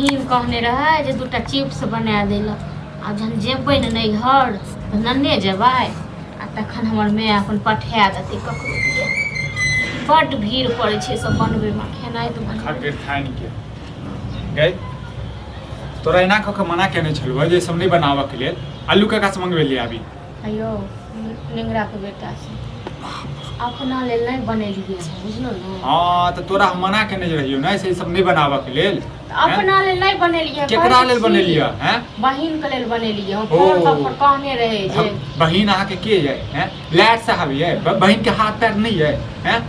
बहिन कहने रहे जे दूटा चिप्स बना देला आ जहन जेबै न नहीं घर त नन्ने जेबै आ तखन हमर माय अपन पठा देतै ककरो दिए बड्ड भीड़ पड़ै छै सब बनबै में खेनाइ तो खातिर खाइन के गई तोरा एना कऽ के मना केने छलौ जे सब नहीं बनाबऽ के लेल आलू के कास मंगबेलिए अभी अयो निंगरा के बेटा से अपना लेल नहीं बनेलिए बुझलो न हां त तोरा हम मना केने रहियो नै से सब नहीं बनाबऽ के लेल अपना लेल नहीं बनेलिए केकरा लेल बनेलिए हैं बहिन के लेल बनेलिए हम फोन पर कहने रहे जे बहिन अहाँ के है हैं लैट साहब है बहिन के हाथ पैर नहीं है हैं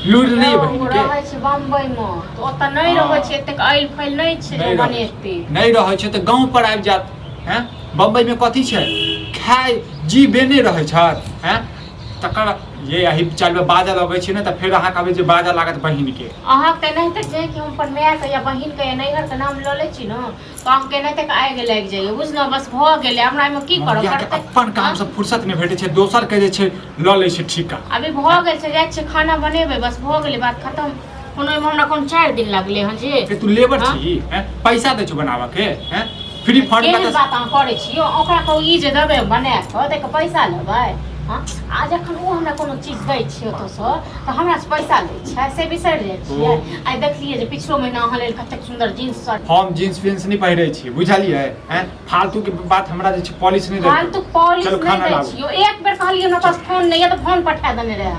लूर नहीं है बहिन के रहै छै बम्बई में तो ओत नहीं रहै छै एतेक आइल फैल नहीं छै जे बनेतै नहीं रहै छै त गांव पर आबि जात हैं बम्बई में कथी छै खाय जी बेने रहै छ हैं तकर ये अही चाल में बाजा लगे छै न त फिर अहाँ कहबै जे बाजा लागत बहिन के अहाँ के नहीं तक जे कि हम पर माय के या बहिन के या नैहर के नाम ल लै छी न तो अहाँ के नहीं तक आगे लाग जाइए बुझलो बस भ गेलै हमरा में की करब करते अपन काम से फुर्सत नहीं भेटै छै दोसर के जे छै ल लै छै ठीका अभी भ गेल छै जाय छै खाना बनेबै बस भ गेलै बात खत्म कोनो में हमरा कोन 4 दिन लागले हन जे तू लेबर छी हैं पैसा दै छ बनावा के हैं फ्री फंड में बात अहाँ करै छी ओकरा कहू ई जे देबै बना के त के पैसा लेबै आ जखन ओ हमरा कोनो चीज दै छै ओतऽसँ तऽ हमरा से पैसा लै छै से बिसरि जाइ छियै आइ देखलियै जे पिछलो महीना अहाँ लेल कतेक सुन्दर जींस शर्ट हम जींस पेंस नहीं पहिरै छी बुझलियै हैं फालतू के बात हमरा जे छै पॉलिश नहीं दै फालतू पॉलिश नहीं दै छियो एक बेर कहलियै हमरा पास फोन नहीं है तो फोन पठा देने रहे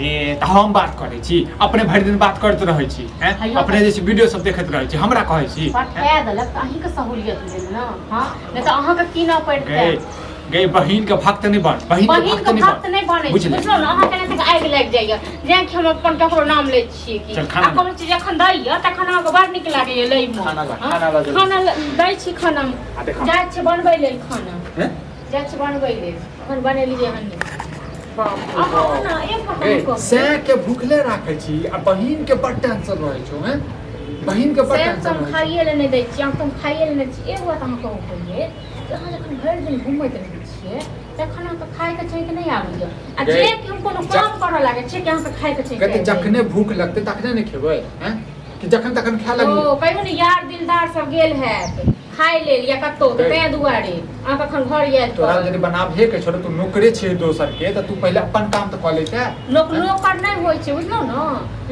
ए त हम बात करै छी अपने भरि दिन बात करते रहै छी हैं अपने जे छै वीडियो सब देखैत रहै छी हमरा कहै छी पठा देलक अहीं के सहूलियत भेल न हां नहीं त अहाँ के की ना पड़तै गई बहिन के भक्त नहीं बन बहिन के भक्त नहीं बने बुझलो न अहाँ केना तक आगि लाग जाइए जे कि हम अपन ककरो नाम ले छी कि आ कोनो चीज जखन दैय तखन अहाँ के बड़ नीक लागैए लै में खाना दै छी खाना जाय छै बनबै लेल खाना हैं जाय छै बनबै लेल अपन बने लीजिए हन से के भूखले राखै छी आ बहिन के बड़ टेंशन रहै छौ हैं बहिन के बड़ टेंशन खाइए ले नहीं दै छी हम खाइए ले नहीं छी एगो बात अहाँ कहू पहिले अहाँ जखन भरि दिन घुमैत रहै छियै तखन अहाँके खाइके छै कि नहीं आबैए आ जे कि हम कोनो काम करऽ लागै छै कि अहाँके खाइके छै कि जखने भूख लगतै तखने नहीं खेबै हैं कि जखन तखन खा लगी ओ कहियो ने यार दिलदार सब गेल हैत खाइ लेल या कतौ त तै दुआरे अहाँ कखन घर आयल तोरा यदि बनाबे के छोड़ तू नौकरे छै दोसर के त तू पहिले अपन काम त क लेते नौकर नहीं होय छै बुझलो न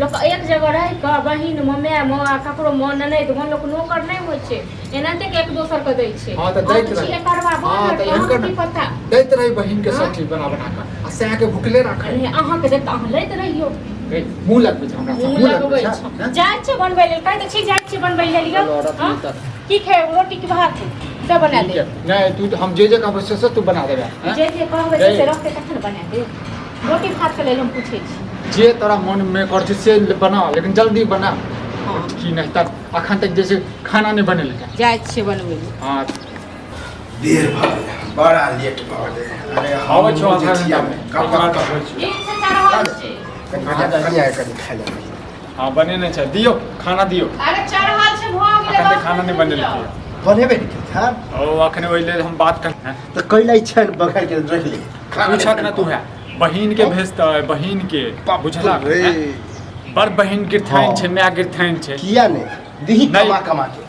लोक एक जगह रह के बहिन माय माँ ककरो मन नहीं तो लोक नौकर नहीं होय छै एनाते के एक दोसर के दै छै हां त दैत रही करवा हां त एकर की पता दैत रही बहिन के सब चीज बना बना के आ से के भूखले राखै अहाँ के देत अहाँ लैत रहियो मुंह लगबै छै हमरा सब मुंह लगबै छै जाय छै बनबै लेल कहै त छी जाय छै बनबै लेल लियो की खाए रोटी की भात क्या बना दे नहीं तू हम जे कहबै से तू बना देबे जे कहबै से रखते तखन बना दे रोटी भात के लेल हम पूछै छी जे तोरा मन में कर छै से बना लेकिन जल्दी बना की नहीं तब अखन तक जैसे खाना नहीं बनेल जाय छै बनबै हां देर भ बड़ा लेट भ गेलै अरे आबै छौ आधा घंटा में कब आबै छै एक से 4 बजे छै कनिया कनि खा ले हां बनेने छै दियो खाना दियो अरे 4 हाल से भ गेलै अखन खाना नहीं बनेल बनेबे नहीं था ओ अखन ओइ लेल हम बात कर तो कैलै छै बगैर के रख ले पूछक ना तू है बहिन के भेजता है बहिन के बुझला बड़ बहिन गिरथाइन छै माय गिरथाइन छै किया नहीं दिही कमा के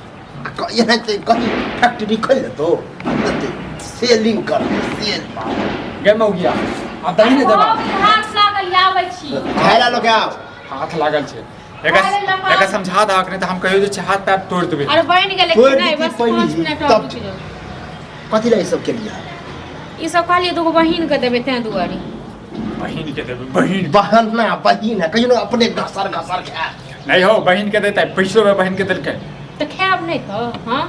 ये नहीं कहीं फैक्ट्री खोल ले तो सेलिंग कर सेल गे मौगिया आ दही ने देबा हाथ लागल आबै छी खाइला लोग आओ हाथ लागल छै एका समझा दा अखने त हम कहियो जे हाथ पैर तोड़ देबे अरे बहन गेले कि नहीं बस 5 मिनट और रुक जाओ कथि लै सब के लिया ई सब कहलिए दुगो बहिन के देबे तै दुआरी बहिन के देबे बहिन ना बहिन है कहियो अपने घसर खा नहीं हो बहिन के देता है पैसो में बहिन के देलके तो खाब नहीं तो हां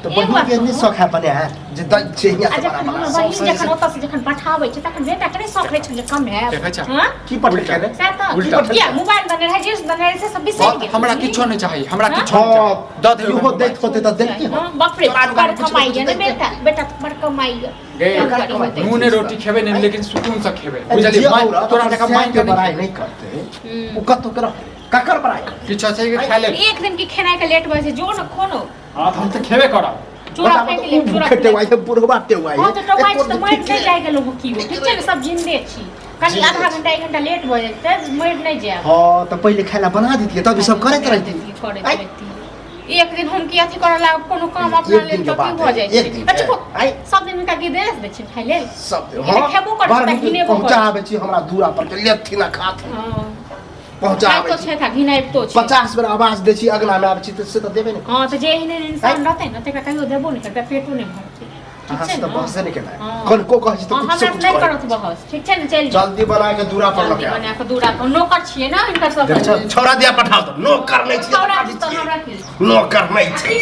तो बहिन के नहीं सखा बने है जे द छै यहाँ से बना बहिन जखन ओतऽ से जखन पठाबै छै तखन बेटा करे सखै छै जे कम है हां की पठै छै उल्टा किया मोबाइल बने रहे जींस बने रहे से सब बिसर गेल हमरा किछो नहीं चाहिए हमरा किछो द दे हो दैत होते त देती हां बाप रे बाप कर कमाई है बेटा बेटा बड़ कमाई गे नूने रोटी खेबे नहीं लेकिन सुकून से खेबे बुझलिए तोरा जका माइन के बड़ाई नहीं करते वो कतो कर ककर बड़ाई किछो छै के खा ले एक दिन की खाना के लेट बजे जो न खोनो हां हम त खेबे करब चूड़ा फेंक ले चूड़ा खेते वाई पूरा बाटे वाई हां तो टोकाई तो मर से जाय गेलो की ठीक छै सब जिंदे छी कनी आधा घंटा 1 घंटा लेट भ जाय त मर नहीं जाय हां तो पहले खाना बना देतिए तब सब करत रहती एक दिन हम की अथी करला कोनो काम अपना एक ले दिन तो के बात की हो है, जाय एक दिन के। आई सब दिन का की देस दे छी खाइ ले सब हाँ खेबो कर त घिने बो पहुंचाबे छी हमरा दूरा पर के लेथि ना खाथि हां पहुंचाबे तो छै था घिनाइ तो छै 50 बेर आवाज दै छी अगना में आबै छी से त देबे ने हां तो जे एहने इंसान रहते न तकरा कहियो देबो नहीं करते पेटो नहीं भरते अहाँ से त बहस नहीं केना हाँ। कोन को कहै छी त हमरा कुछ से से कुछ नहीं कर करत बहस ठीक छै ने चल जल्दी बना के दूरा पर जल्दी लगे बना के दूरा पर नौकर छिए ना इनका सब छोड़ा दिया पठाओ तो नौकर नहीं छी छौड़ा तो हमरा के नौकर नहीं छी